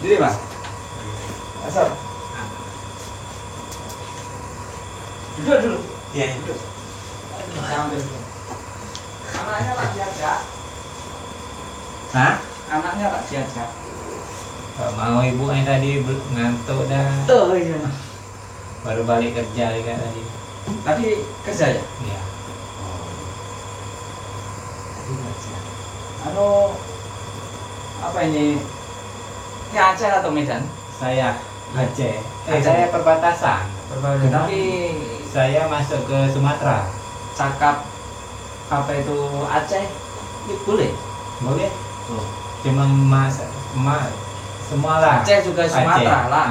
Jadi mas, asal. Duduk dulu. Iya. Duduk. Sambil. Anaknya tak diajak. Hah? Anaknya tak diajak. Gak mau ibunya tadi ngantuk dah. Oh iya. Baru balik kerja juga tadi. Tadi kerja ya? Iya. Tadi kerja. Apa ini? Ini Aceh atau Medan? Saya Aceh. Aceh. Saya perbatasan. Berbeda. Tapi Saya masuk ke Sumatera. cakap apa itu Aceh? Ini boleh? Boleh? Oh. Cuma semua lah. Aceh juga Sumatera lah.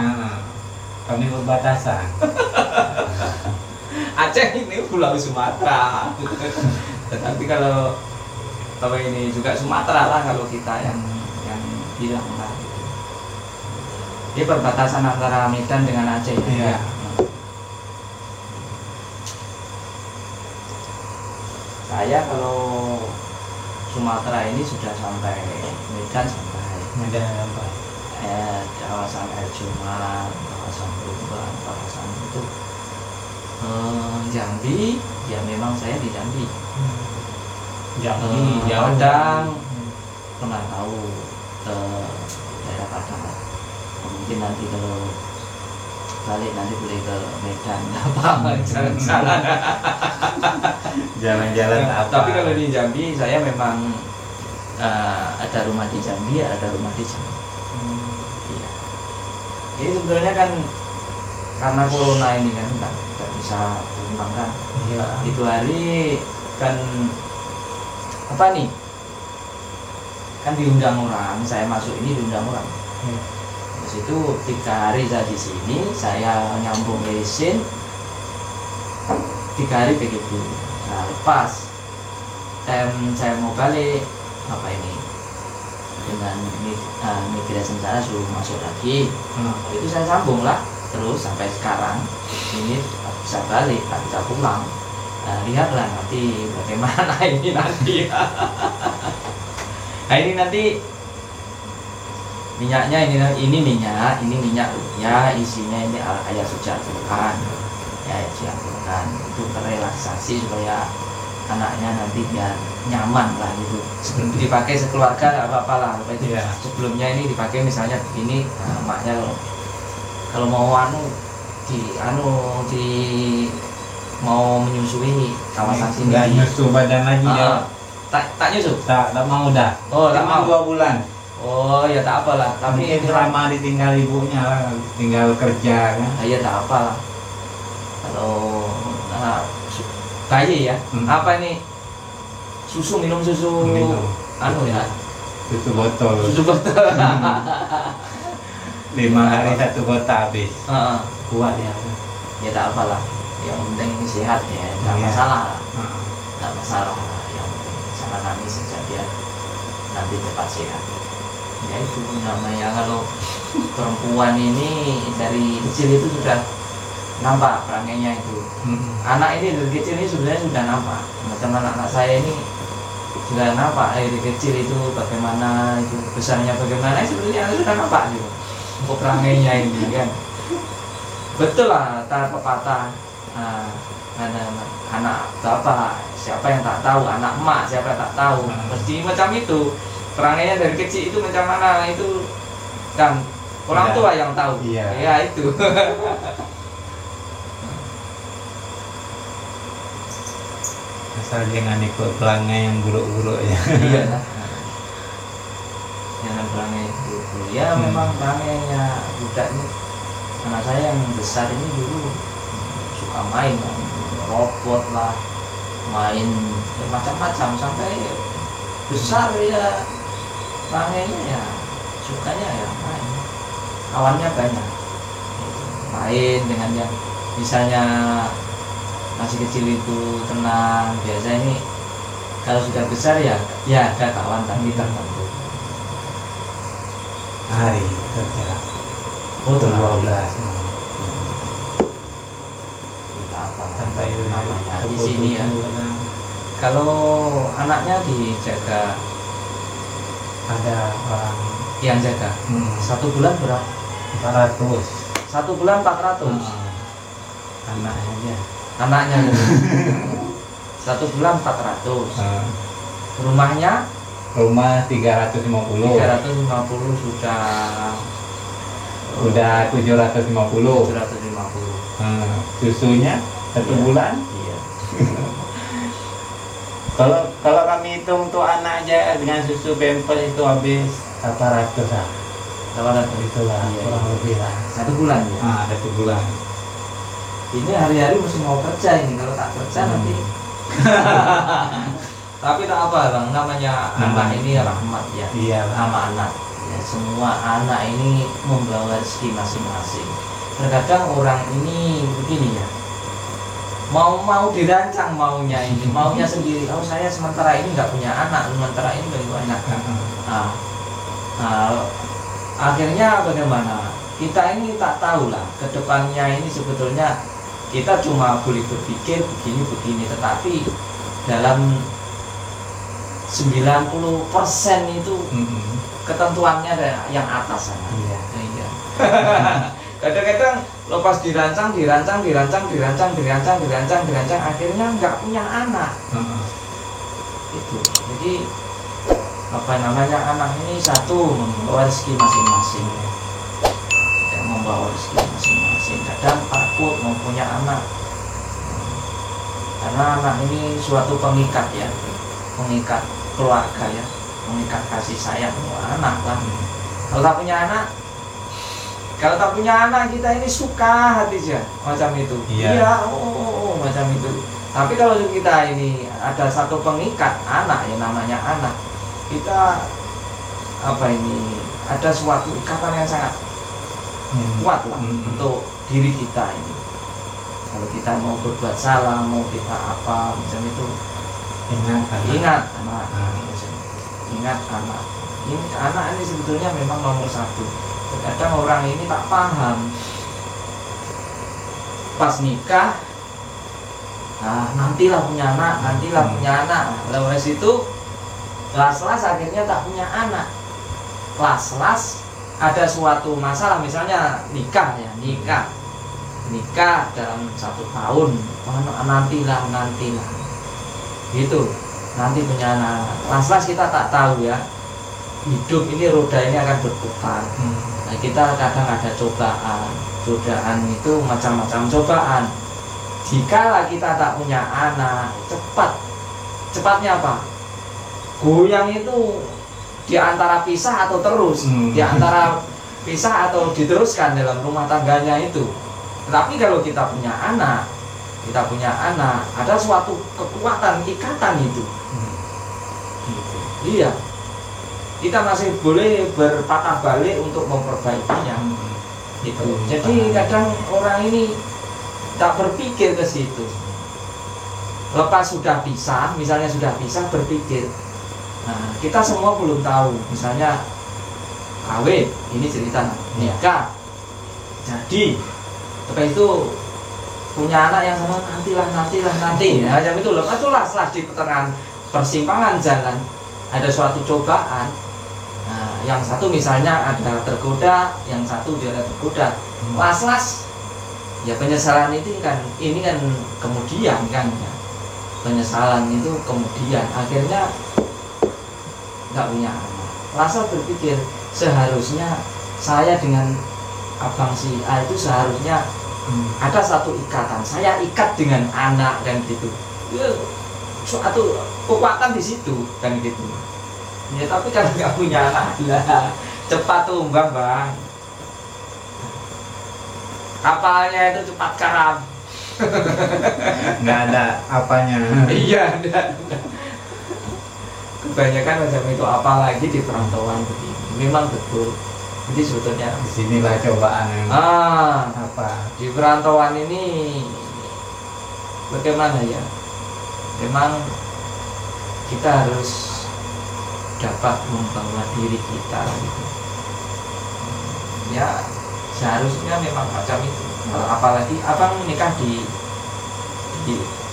Kami perbatasan. Aceh ini pulau Sumatera. Tetapi kalau ini juga Sumatera lah kalau kita yang bilang lah. Ini perbatasan antara Medan dengan Aceh. Iya. Saya kalau Sumatera ini sudah sampai Medan sampai Ada apa? kawasan Erjuman, kawasan Perumbang, kawasan itu Jambi, ya memang saya di Jambi. Jambi, Padang pernah tahu ke daerah Padang. Mungkin nanti kalau balik nanti boleh ke Medan apa jalan-jalan. Jalan-jalan apa? Tapi kalau di Jambi saya memang ada rumah di Jambi, ada rumah di Jambi. Iya. Ini sebenarnya kan karena corona ini kan nggak bisa pulang kan. Iya. Itu hari kan apa nih? Kan diundang orang, saya masuk ini diundang orang. Terus itu 3 hari saya di sini, saya nyambung lesin 3 hari begitu. Nah lepas saya mau balik apa ini dengan migration saya suruh masuk lagi. Itu saya sambung lah terus sampai sekarang ini bisa balik, tak bisa pulang. Nah, lihatlah nanti bagaimana ini nanti. Nah ini nanti minyaknya ini minyak ya, isinya ini kayak sujatukan ya, sujatukan itu relaksasi supaya anaknya nanti biar nyaman lah gitu. Sebelum dipakai sekeluarga nggak apa-apa lah. Yeah. Sebelumnya ini dipakai misalnya begini, nah, emaknya kalau mau mau menyusui kawasan sini. Nggak nyusu badan lagi ya. Tak nyusu? Tak mau dah. Oh, tak Cuma mau. 2 bulan. Oh ya tak apalah. Tapi Mungkin selama ditinggal ibunya lah, tinggal kerja kan. ya tak apalah. Kalau bayi ya, apa ini susu, minum susu Minum. ya, Susu botol. susu botol. 5 hari 1 botol habis. Kuat ya. Ya tak apalah, yang penting ini sehat ya, nggak Iya. masalah lah. Nggak masalah, yang penting sama kami sejak dia nanti cepat sehat. Ya itu namanya kalau perempuan ini dari kecil itu sudah nampak perangainya itu. Anak ini dari kecil ini sebenarnya sudah nampak. Macam anak saya ini sudah nampak dari kecil itu bagaimana, itu besarnya bagaimana, sebenarnya sudah nampak gitu. Untuk perangainya ini kan. Betul lah, tak pepatah. Anak bapak, siapa yang tak tahu, anak emak, siapa yang tak tahu. Mesti macam itu. Perangainya dari kecil itu macam mana itu kan orang tua yang tahu. Iya. Ya itu. Asal jangan ikut pelangai yang buruk-buruk ya. Iya lah. Jangan perangai dulu. Ya memang perangainya budak ini. Anak saya yang besar ini dulu suka main, robot lah, main macam-macam sampai besar ya. Perangainya ya sukanya ya main. Kawannya banyak. Main dengan yang misalnya masih kecil itu tenang, biasa ini kalau sudah besar ya ada kawan tapi tertentu. Hari kerja. Oh, 12. Sampai namanya di sini ya. Kalau anaknya dijaga ada orang yang jaga. 1 bulan berapa? 400. 1 bulan 400. Anaknya aja. Anaknya. 1 bulan 400. Rumahnya? Rumah 350. 350 Udah 750. 750. Susunya 1 Iya. bulan. Iya. Kalau kami hitung tuh anak aja dengan susu pampers itu habis 800 lah. 800. Itulah Iya, kurang lebih lah. 1 bulan ya. 1 bulan. Ini hari-hari mesti mau kerja ini, kalau tak kerja nanti. Tapi tak apa bang, namanya anak ini rahmat ya. Iya, Bang. Sama anak. Ya, semua anak ini membawa rezeki masing-masing. Terkadang orang ini begini ya, mau dirancang maunya ini, maunya sendiri. Oh saya sementara ini nggak punya anak, sementara ini nggak punya anak. Nah, akhirnya bagaimana? Kita ini tak tahu lah kedepannya ini sebetulnya kita cuma boleh berpikir begini, tetapi dalam 90% itu ketentuannya ada yang atas sana. Iya. Iya. Kadang-kadang lepas dirancang, akhirnya nggak punya anak. Itu. Jadi apa namanya, anak ini satu membawa rezeki masing-masing. Tidak membawa rezeki masing-masing. Kadang takut mau punya anak. Karena anak ini suatu pengikat ya, pengikat keluarga ya, mengikat kasih sayang. Anak lah. Kalau tak punya anak kita ini suka hati aja macam itu. Iya. Macam itu. Tapi kalau kita ini ada satu pengikat anak yang namanya anak, kita ada suatu ikatan yang sangat kuat lah untuk diri kita ini. Kalau kita mau berbuat salah, mau kita apa macam itu, ingat anak. Ingat anak. Ini anak ini sebetulnya memang nomor 1. Terkadang orang ini tak paham. Pas nikah, nantilah punya anak. Lalu itu las-las akhirnya tak punya anak. Las-las ada suatu masalah, misalnya nikah dalam 1 tahun, nantilah gitu, nanti punya anak. Las-las kita tak tahu ya, hidup ini, roda ini akan berputar. Nah, kita kadang ada cobaan itu macam-macam cobaan. Jika kita tak punya anak, cepatnya apa? Goyang itu di antara pisah atau terus, di antara pisah atau diteruskan dalam rumah tangganya itu. Tapi kalau kita punya anak, ada suatu kekuatan ikatan itu. Iya, kita masih boleh berpatah balik untuk memperbaikinya. Itu. Jadi kadang orang ini tak berpikir ke situ. Lepas sudah pisah, misalnya berpikir. Nah, kita semua belum tahu, misalnya kawin, ini cerita nikah, jadi setelah itu punya anak yang sama, nanti. Nah, macam itu loh. Itulah di pertengahan persimpangan jalan ada suatu cobaan. Nah, yang satu misalnya ada tergoda, yang satu dia ada tergoda. Las-las, ya penyesalan itu kan, ini kan kemudian kan ya. Penyesalan itu kemudian akhirnya nggak punya anak. Las-las berpikir seharusnya saya dengan abang si A itu seharusnya ada satu ikatan, saya ikat dengan anak dan gitu. Suatu kekuatan di situ kan gitu. Ya tapi kalau nggak punya anak lah cepat tumbang bang. Kapalnya itu cepat karam. Nggak ada apanya. Iya, ada. Kebanyakan macam itu, apalagi di perantauan begini. Memang betul. Jadi sebetulnya Disinilah cobaan yang di perantauan ini bagaimana ya? Memang kita harus dapat membawa diri kita gitu. Ya seharusnya memang macam itu. Apalagi abang menikah di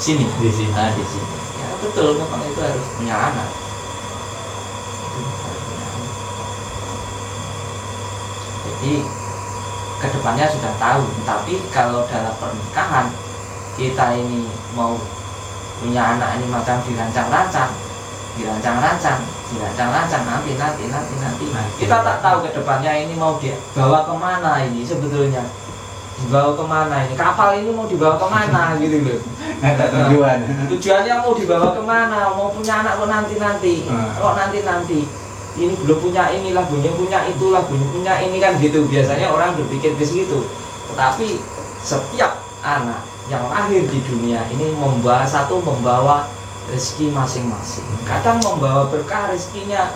sini. Di sini. Nah, di sini. Ya betul, memang itu harus punya anak. Jadi kedepannya sudah tahu. Tapi kalau dalam pernikahan kita ini mau punya anak ini macam dirancang-rancang nanti kita tak tahu kedepannya ini mau dibawa kemana ini sebetulnya, dibawa kemana ini kapal ini mau dibawa kemana gitu loh. Ada tujuan. Tujuannya mau dibawa kemana, mau punya anak kok nanti ini belum punya inilah, belum punya itulah, belum punya ini kan gitu. Biasanya orang berpikir ke situ. Tetapi setiap anak yang lahir di dunia ini membawa rezeki masing-masing. Kadang membawa berkah rezekinya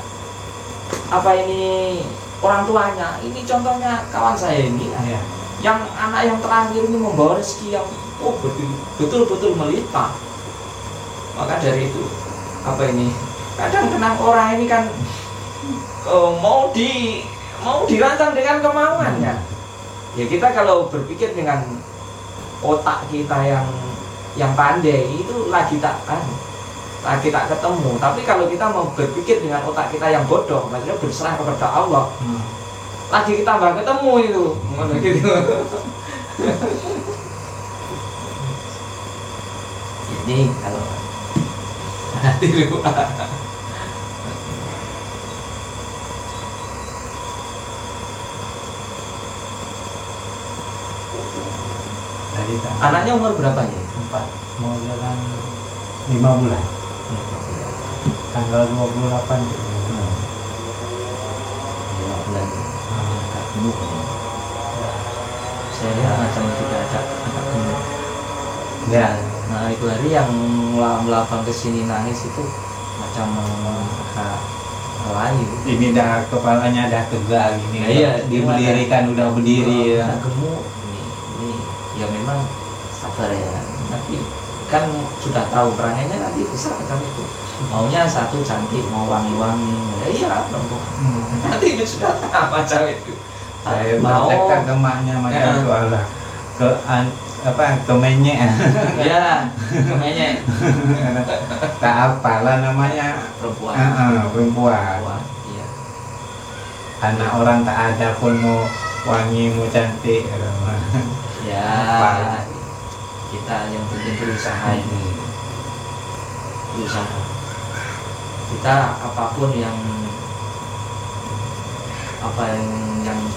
orang tuanya. Ini contohnya kawan saya ini Ya. yang anak yang terakhir ini membawa rezeki yang betul-betul melimpah. Maka dari itu kadang kenang orang ini kan mau dirancang dengan kemauannya. Ya kita kalau berpikir dengan otak kita yang pandai itu lagi tak ketemu. Tapi kalau kita mau berpikir dengan otak kita yang bodoh, maksudnya berserah kepada Allah, lagi kita nggak ketemu itu, gitu. Ini kalau di luar. Anaknya umur berapa ya? 4, mau jalan 5 bulan. Tanggal 28 gitu. 5 bulan. Agak gemuk ya. Saya lihat macam juga agak gemuk. Ya. Nah itu hari yang melabang kesini nangis itu macam agak layu. Ini dah kepalanya dah tegak gini. Ya, iya, diberdirikan udah berdiri ya. Gemuk. Ini ya memang sabar ya. Tapi kan sudah tahu perannya nanti besar macam itu. Maunya satu cantik, mau wangi-wangi. Ya iya perempuan. Nanti itu sudah tahu macam itu. Saya mau praktekkan kemahnya macam itu Allah kemenyek. Ya, kemenyek. Tak apalah namanya Perempuan. Perempuan. Iya. Anak orang tak ada pun mau wangi, mau cantik. Ya. Apa? Kita yang penting berusaha ini. Berusaha. Kita apapun yang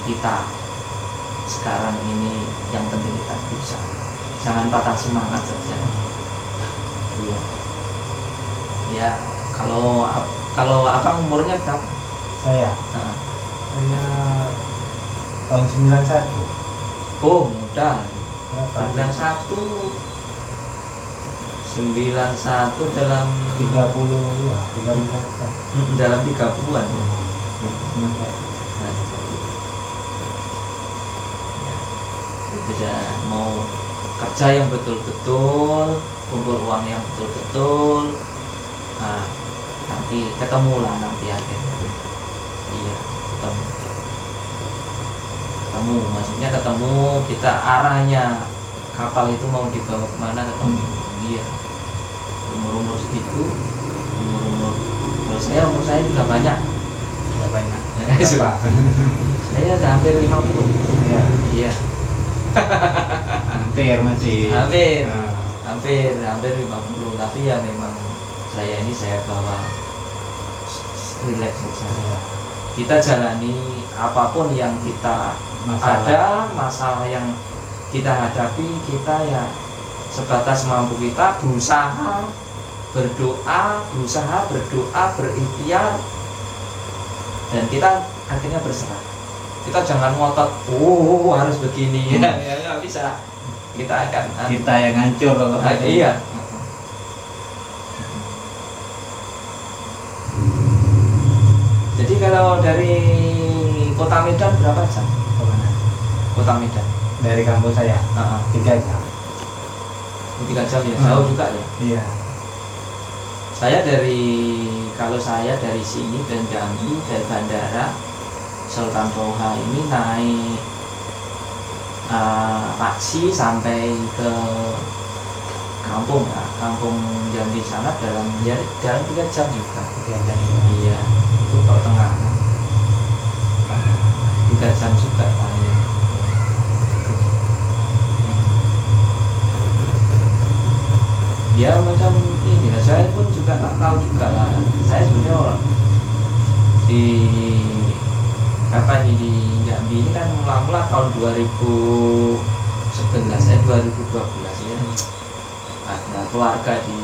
kita sekarang ini, yang penting kita berusaha. Jangan patah semangat saja. Iya. Ya, kalau Abang umurnya berapa? Saya tahun 91. Oh, muda. Berapa? 91 dalam 30 ya, 30 dalam 30-an. Bisa mau kerja yang betul-betul, kumpul uang yang betul-betul, nah nanti ketemu lah nanti akhirnya. Iya, ketemu maksudnya ketemu kita arahnya kapal itu mau dibawa kemana ketemu. Iya, umur segitu, umur saya juga banyak. Sudah banyak. Berapa? Saya udah hampir 50. Iya. Iya. Hampir masih. Hampir 50. Tapi ya memang saya bawa relax saja. Kita jalani apapun yang kita ada, masalah yang kita hadapi, kita ya sebatas mampu kita berusaha berdoa, berikhtiar, dan kita akhirnya berserah. Kita jangan ngotot, harus begini, ya nggak bisa. Kita yang hancur kalau iya. Jadi kalau dari Kota Medan berapa jam? Kemana? Kota Medan Dari kampus saya 3 jam. 3 jam ya, jauh juga ya. Iya. Kalau saya dari sini dan Jambi, dari bandara Sultan Toha ini naik taksi sampai ke kampung Jambi sana dalam 3 jam juga. 3 jam. Iya, itu pertengahan. 3 3 jam juga saya. Ya macam ini, saya pun juga tak tahu juga lah. Saya sebenarnya orang di di Jambi ini kan mula-mula tahun 2011 2012 ya. Ada keluarga di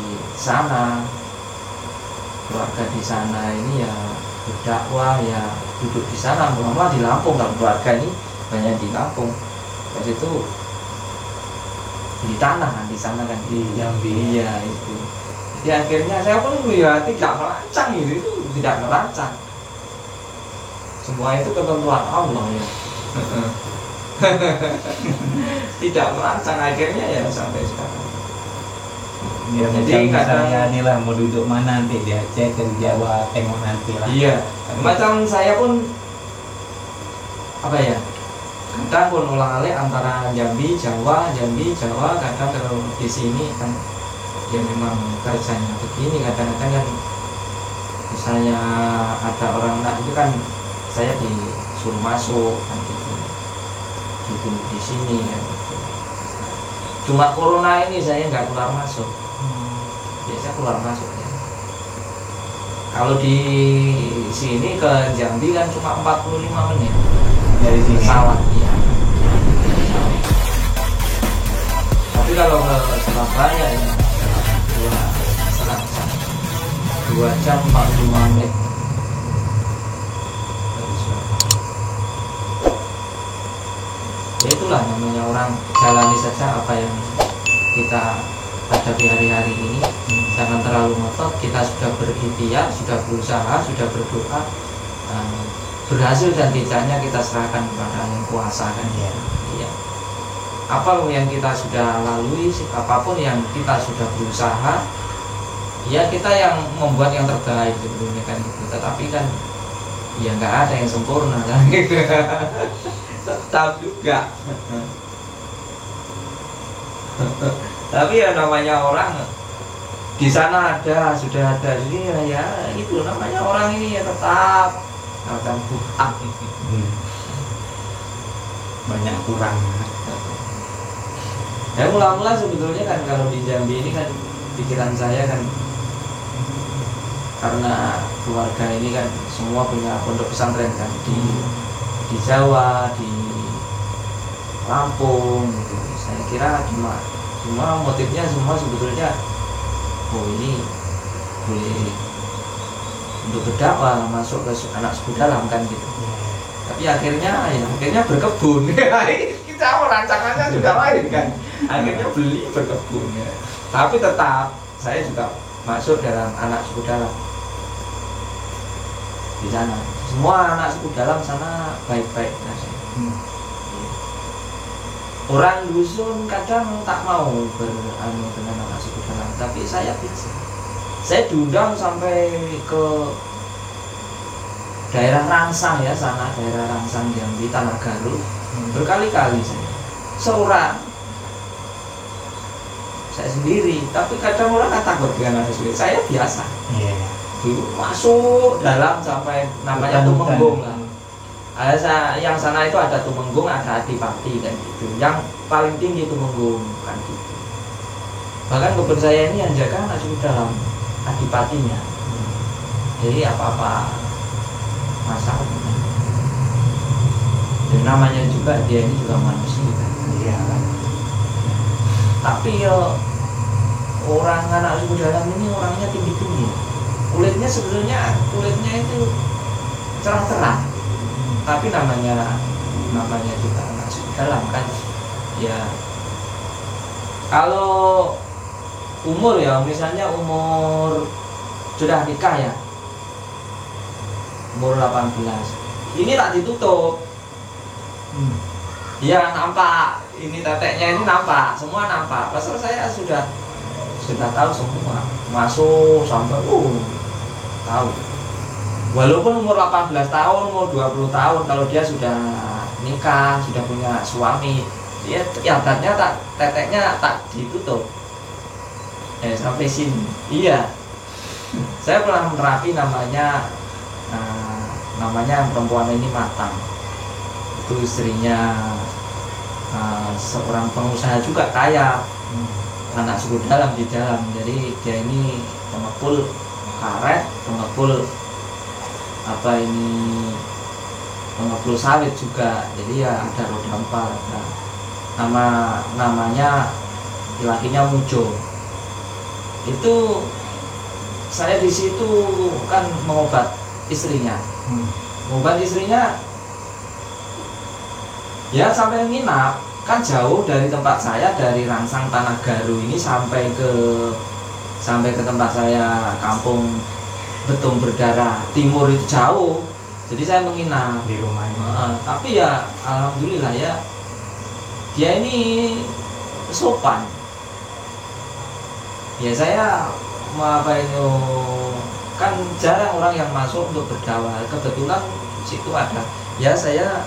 sana, ini ya berdakwah ya, duduk di sana. Mula-mula di Lampung, kalau keluarga ini banyak di Lampung. Pas itu di tanah kan, di sana kan di Jambi ya itu. Jadi akhirnya saya pun ya tidak merancang itu tidak merancang. Semua itu ketentuan Allah ya. Tidak merancang, akhirnya ya sampai sekarang. Ya, jadi kadang saya inilah mau duduk mana nanti di Aceh dan Jawa, tengok nanti lah. Iya, macam saya pun apa ya, kadang pun ulang-alik antara Jambi Jawa, kadang kalau di sini kan dia memang kerjanya begini, kadang-kadang kan misalnya ada orang nak itu kan saya disuruh masuk kan gitu, di sini kan gitu. Cuma corona ini saya nggak keluar masuk, biasa keluar masuk ya. Kalau di sini ke Jambi kan cuma 45 menit dari sini. Pesawat ya. Tapi kalau ke Surabaya ya 2 jam 45 menit. Ya itulah namanya orang, jalani saja apa yang kita hadapi hari-hari ini. Jangan terlalu ngotot. Kita sudah berikhtiar, sudah berusaha, sudah berdoa, berhasil dan tidaknya kita serahkan kepada Yang Kuasa kan ya. Iya. Apa yang kita sudah lalui, apapun yang kita sudah berusaha, ya kita yang membuat yang terbaik sebetulnya kan gitu. Tetapi kan ya nggak ada yang sempurna kan gitu. Tetap juga. Tapi ya namanya orang di sana ada, sudah ada, jadi ya itu namanya orang ini ya tetap akan bukan. Banyak kurang. Ya mula-mula sebetulnya kan kalau di Jambi ini kan pikiran saya kan, karena keluarga ini kan semua punya pondok pesantren kan di Jawa, di Lampung gitu. Saya kira cuma motifnya semua sebetulnya ini boleh untuk berdakwah, masuk ke anak suku dalam kan gitu. Tapi akhirnya berkebun. Kita rancangannya sudah lain kan. Akhirnya beli berkebun ya. Tapi tetap saya juga masuk dalam anak suku dalam di sana. Semua anak suku dalam sana baik-baik Orang dusun kadang tak mau beranu dengan anak suku dalam, tapi saya biasa. Saya diundang sampai ke daerah Rangsang ya, sana daerah Rangsang Jambi, Tanah Galuh. Berkali-kali seorang saya sendiri, tapi kadang orang takut dengan anak suku. Saya biasa. Masuk dalam sampai namanya Tumenggung lah. Yang sana itu ada Tumenggung, ada Adipati kan gitu. Yang paling tinggi Tumenggung kan gitu. Bahkan kebun saya ini yang jaga anak suku dalam, Adipatinya. Jadi apa-apa masalah. Dan namanya juga dia ini juga manusia kan. Iya kan. Tapi ya orang anak suku dalam ini orangnya tinggi-tinggi. Kulitnya itu cerah-cerah. Tapi namanya juga anak suku dalam kan ya. Kalau umur ya, misalnya umur sudah nikah ya, umur 18 ini tak ditutup. Ya nampak, ini teteknya ini nampak, semua nampak. Pasal saya sudah tahu semua, masuk sampai tahu. Walaupun umur 18 tahun, umur 20 tahun, kalau dia sudah nikah, sudah punya suami, dia kelihatannya teteknya tak ditutup. Sampai sini. Iya. Saya pernah menerapi namanya perempuan ini matang. itu istrinya seorang pengusaha juga kaya, anak suku dalam di dalam. Jadi dia ini pengepul karet, pengepul pengepul sawit juga. Jadi ya ada roda 4. Namanya lakinya Mujo. Itu saya di situ kan mengobat istrinya. Mengobat istrinya ya sampai nginap, kan jauh dari tempat saya, dari Rangsang Tanah Garu ini sampai ke tempat saya kampung Betung Berdarah Timur itu jauh. Jadi saya menginap di rumahnya. tapi ya alhamdulillah ya, dia ini sopan. Ya saya kan jarang orang yang masuk untuk berdakwah. Kebetulan situ ada. Ya saya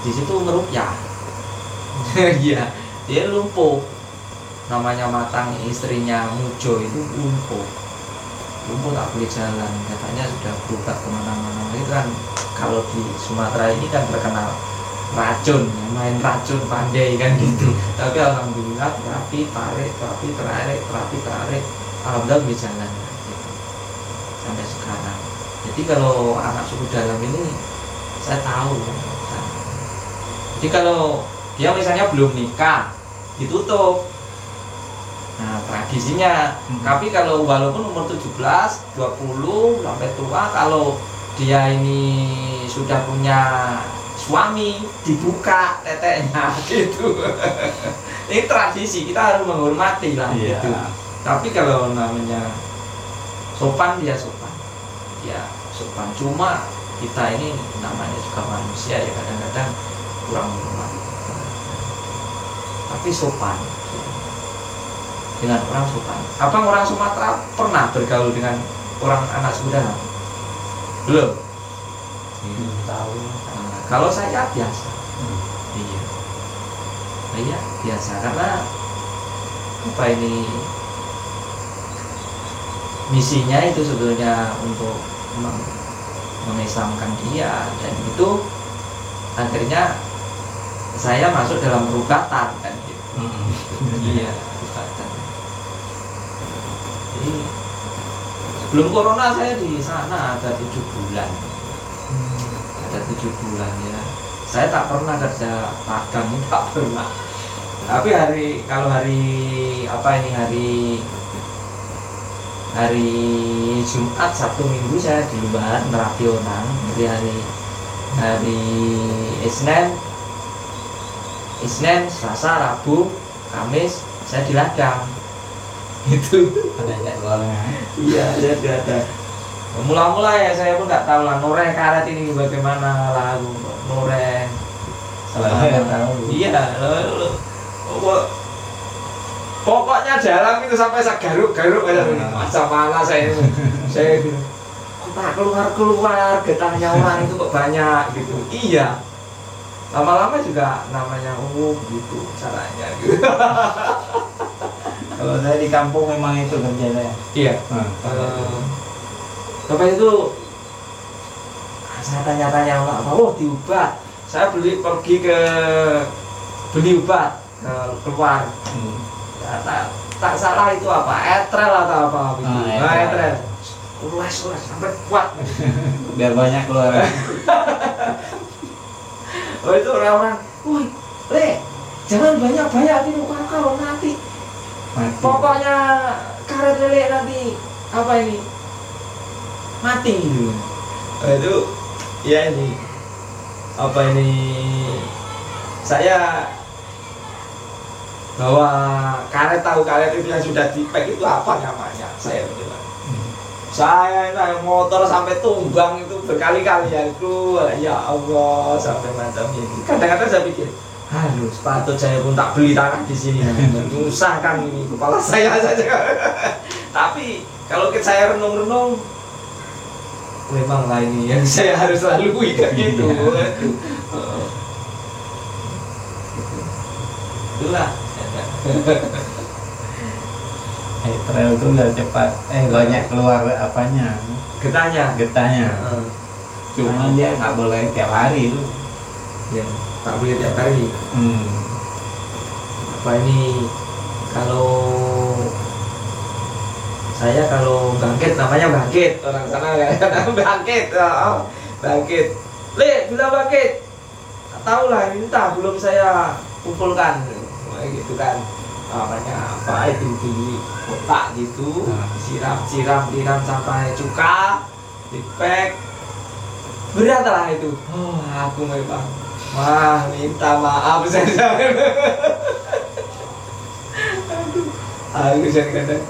di situ ngerukyah. Iya, dia lumpuh. Namanya Matang, istrinya Mujo itu lumpuh tak boleh jalan. Katanya sudah berobat kemana-mana. Itu kan kalau di Sumatera ini kan terkenal racun, main racun pandai kan gitu. Tapi alhamdulillah terapi tarik, alhamdulillah boleh jalan gitu. Sampai sekarang. Jadi kalau anak suku dalam ini saya tahu. Jadi kalau dia misalnya belum nikah, ditutup. Nah, tradisinya. Tapi kalau walaupun umur 17, 20 sampai tua, kalau dia ini sudah punya suami, dibuka teteknya gitu. Ini tradisi, kita harus menghormati lah gitu. Tapi kalau namanya sopan, dia sopan. Ya, sopan. Cuma kita ini namanya juga manusia ya, kadang-kadang kurang hormat. Tapi sopan. Dengan orang sopan. Abang orang Sumatera pernah bergaul dengan orang anak suku dalam? Belum? Tahu. Kalau saya biasa. Iya biasa, karena misinya itu sebetulnya untuk mengislamkan dia, dan itu akhirnya saya masuk dalam rukatan kan gitu. Iya, rukatan. Jadi sebelum corona saya di sana ada 7 bulan. Ada 7 bulan ya. Saya tak pernah kerja magang, tak pernah. Tapi hari Jumat, Sabtu, Minggu saya di luar nerapi orang. Jadi hari Isnin, Selasa, Rabu, Kamis saya di ladang. Itu Ada jadwalnya. iya, saya tidak ada. Mula-mula ya saya pun nggak tahu lah noreh karet ini bagaimana lagu noreh. Saya tahu. Iya, pokoknya dalam itu sampai garuk-garuk macam mana saya gitu. Kok tak keluar getahnya orang itu kok banyak gitu. Iya. Lama-lama juga namanya begitu caranya gitu. Kalau saya di kampung memang itu kerja saya. Iya. Sampai itu saya tanya-tanya orang, diubat. Saya pergi ke beli obat keluar. Tak salah itu apa? Etrel atau apa gitu. Etrel. Ulas sampai kuat. Biar banyak keluar. Itu orang-orang, woi, jangan banyak-banyak ini kalau nanti Mati. pokoknya karet lele nanti mati gitu. Itu ya saya bahwa karet itu yang sudah dipek itu apa namanya, saya bilang. Saya naik motor sampai tumbang itu berkali-kali ya Allah, sampai macam ini. Kadang-kadang saya pikir, aduh, sepatu saya pun tak beli tanah di sini, menyusahkan ini kepala saya saja. Tapi kalau saya renung-renung, memang lah ini yang saya harus lalui kayak gitu. Itulah. Trail itu udah cepat, banyak keluar apanya? Getahnya. Cuman dia nggak boleh tiap hari tuh. Ya, tak boleh tiap hari. Apa ini kalau saya kalau bangkit namanya bangkit, orang sana kan bangkit, oh, bangkit. Le, bilang bangkit. Tak tahu lah, entah belum saya kumpulkan, gitu kan. Makanya apa itu di kotak gitu, siram sampai cuka, dipek. Berat lah itu. Oh, aku memang. Wah, minta maaf saya. Aduh, aku kadang.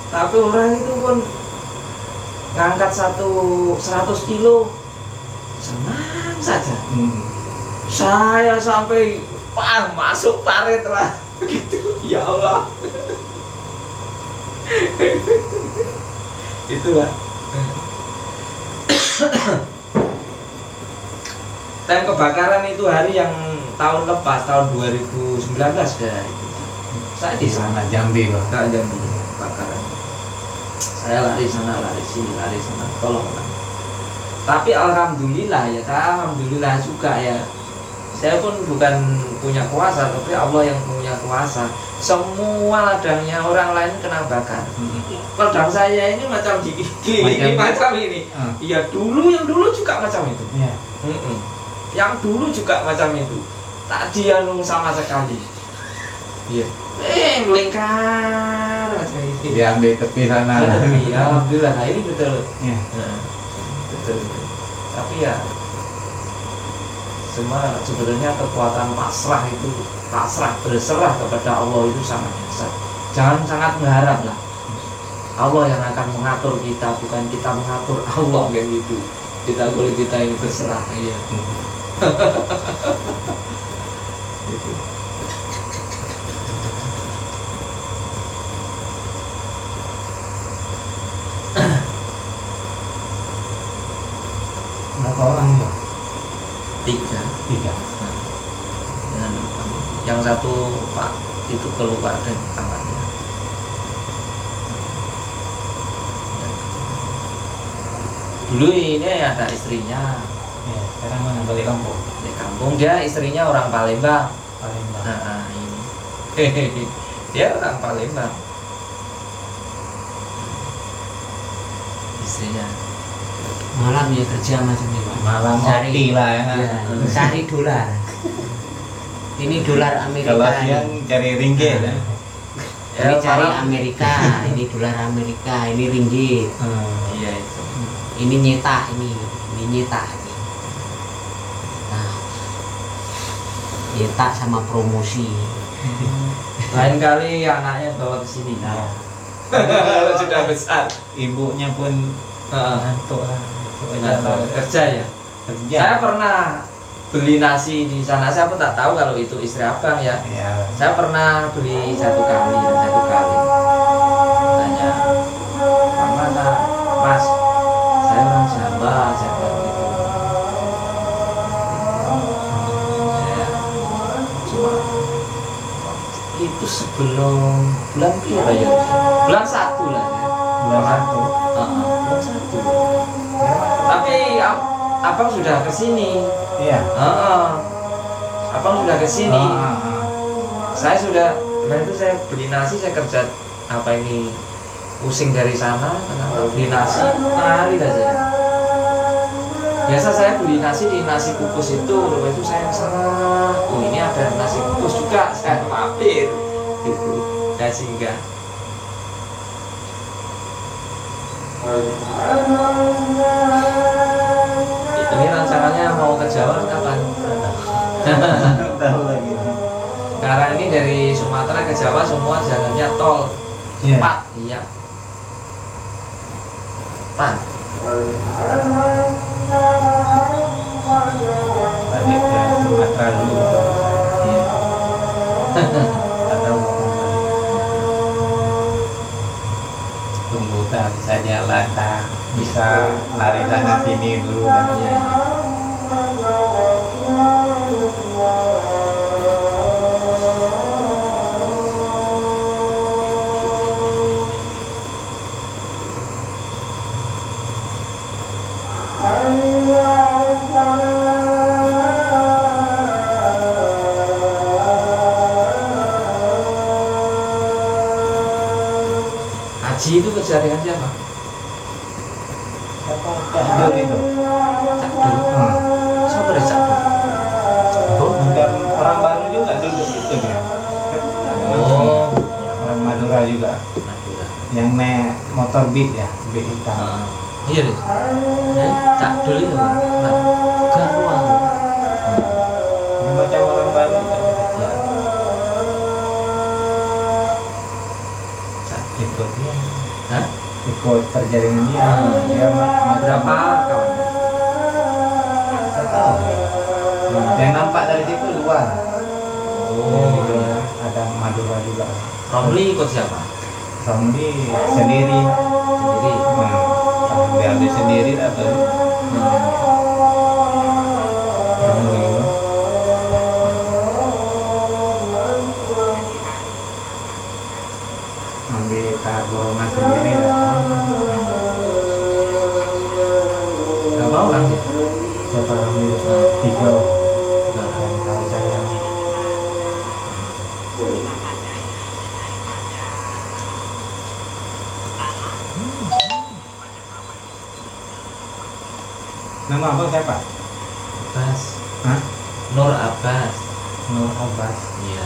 Tapi orang itu pun ngangkat 100 kilo senang saja. Saya sampai masuk paret lah gitu. Ya Allah. Itulah. Time kebakaran itu hari yang tahun lepas, tahun 2019 ya. Saya di sana Jambi loh. Jambi kebakaran. Saya lari sana, tolong. Tapi alhamdulillah juga ya. Saya pun bukan punya kuasa, tapi Allah yang punya kuasa. Semua ladangnya orang lain kena bakar. Ladang saya ini macam macam ini. Iya, yang dulu juga macam itu. Yang dulu juga macam itu. Tak dianu sama sekali. Iya. Melingkar macam itu. Diambil tepi sana. Ya, alhamdulillah. Nah, ini betul. Ya. Betul. Tapi ya sebenarnya kekuatan pasrah berserah kepada Allah itu sangat besar. Jangan sangat mengharap lah. Allah yang akan mengatur kita, bukan kita mengatur Allah kayak gitu. Kita ini berserah. Iya. Gitu. Berapa orang ya? Tiga. Dan yang satu Pak itu keluar dari kamarnya. Dulu ini ada istrinya. Ya, sekarang mana balik kampung? Di kampung, dia istrinya orang Palembang. Nah, ini. Dia orang Palembang. Istrinya. Malam ya kerja macam ini Pak. Malam cari lah ya. Cari dolar. Ini dolar Amerika. Kalau siang cari ringgit ya. Ini cari Amerika, ini dolar Amerika, ini ringgit. Iya itu. Ini nyetak ini nyetak ini. Nah, nyetak sama promosi. Lain kali anaknya bawa ke sini. Nah. Sudah besar. Ibunya pun ngantuk lah. Kerja ya. Saya pernah beli nasi di sana. Saya pun tak tahu kalau itu istri abang ya. Saya pernah beli satu kali. Tanya, mana Mas? Saya orang Jawa, saya bilang gitu. Saya cuma itu sebelum bulan berapa ya? Bulan 1 lah ya. Bulan 1. Bulan 1. Tapi abang sudah kesini. Iya. Abang sudah kesini. Saya sudah, itu saya beli nasi, saya kerja pusing dari sana, kenapa beli nasi, lari dah saya. Biasa saya beli nasi di nasi kukus itu, lalu itu saya salah. Oh ini ada nasi kukus juga, saya mampir. Gitu, saya singgah. Ini rancangannya mau ke Jawa kapan? Tahu lagi. Karena ini dari Sumatera ke Jawa semua jalannya tol. Iya. Pak, iya. Pak. Balik ke Sumatera dulu. Iya. Atau tunggu tak bisa jalan tak bisa lari sana sini dulu dan Allah Haji itu kerja dengan siapa? Siapa Cak Dul itu? Cakdul. Siapa dari Cakdul? Bukan orang baru juga duduk itu dia. Oh, Orang Madura juga. Madura. Yang naik motor beat ya, beat hitam. Iya deh. Cakdul itu bukan uang. Yang macam orang baru juga. Ya. Cakdul. Ikut dia, Hah? ikut perjaringan dia. Dia Berapa kawan? Saya tahu. Yang nampak dari situ luar. Oh, Yang ada Madura juga. Romli ikut siapa? Romli sendiri. Sendiri. Dia ambil sendiri lah baru. Romli itu. Ambil tabungan sendiri lah. Berapa orang sih? Siapa Romli? 3. Yang tahu saya. Nama abang siapa? Abbas. Hah? Nur Abbas. Nur Abbas. Iya.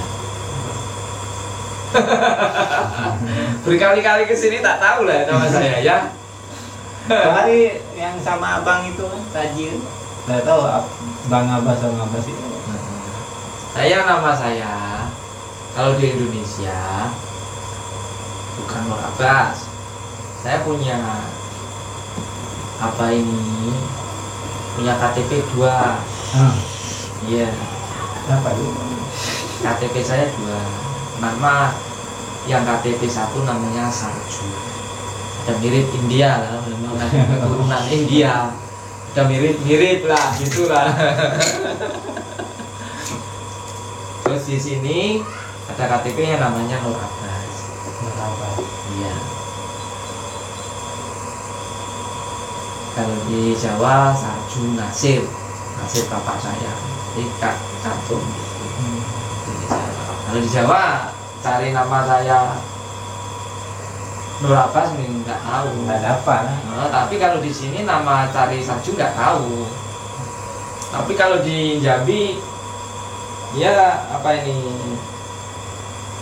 Berkali-kali kesini tak tahu lah nama saya ya. Kemarin yang sama abang itu Tajir. Tidak tahu Bang Abbas sama Abbas itu. Nama saya kalau di Indonesia bukan Nur Abbas. Saya punya apa ini? Punya KTP 2. Iya. Apa itu? KTP saya 2. Nama yang KTP 1 namanya Sarju. Ada mirip India lah, memang ada keturunan India. Ada mirip lah, gitulah. Terus di sini ada KTP yang namanya Nur Abbas. Nur Abbas. Iya. Kalau di Jawa Sarju Nasir bapak saya. Jadi cantum. Kalau di Jawa cari nama saya Nur Abbas nggak tahu. Nggak dapat. Tapi kalau di sini nama cari Sarju nggak tahu. Tapi kalau di Jambi, ya apa ini?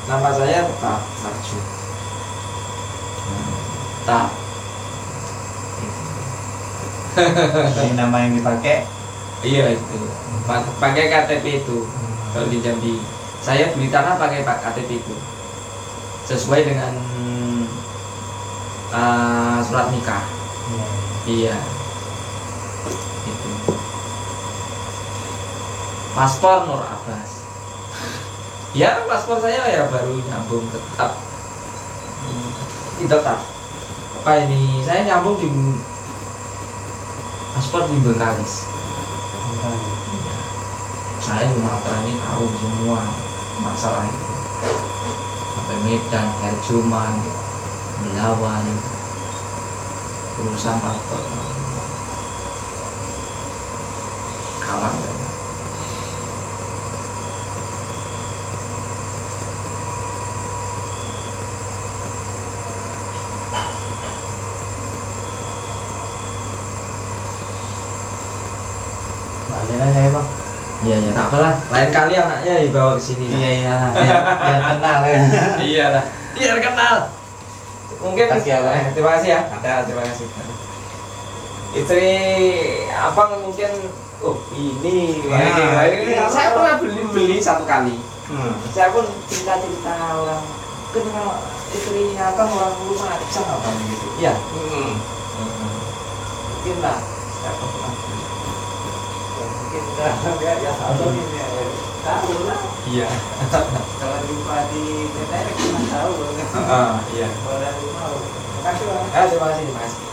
Nama saya tetap Sarju. Tetap. Ini nama yang dipakai. Iya itu. Pakai KTP itu. Kalau di Jambi, saya beli tanah pakai KTP itu. Sesuai dengan surat nikah. Iya. Itu. Paspor Nur Abbas. Ya paspor saya ya baru nyambung tetap. Tetap. Apa ini? Saya nyambung di paspor di Bengkalis. Saya Sumatera ini tahu semua masalah itu. Sampai Medan, Erjuman, Belawan, urusan paspor kawan. Balik saya bang. Iya ya, tak apalah. Lain kali anaknya dibawa ke sini. Iya. Biar kenal ya. Iya lah. Biar kenal. Mungkin Terima kasih ya, Bang. terima kasih ya. Terima kasih. Istri abang mungkin ini saya pernah beli satu kali. Saya pun cerita orang kenal istrinya abang orang rumah sama abang gitu. Iya. Mungkin lah. Saya pernah beli. Mungkin ya tahu ini tahu lah. Iya. Kalau jumpa di kita cuma tahu. Iya. Kalau dari rumah. Terima kasih. Terima kasih.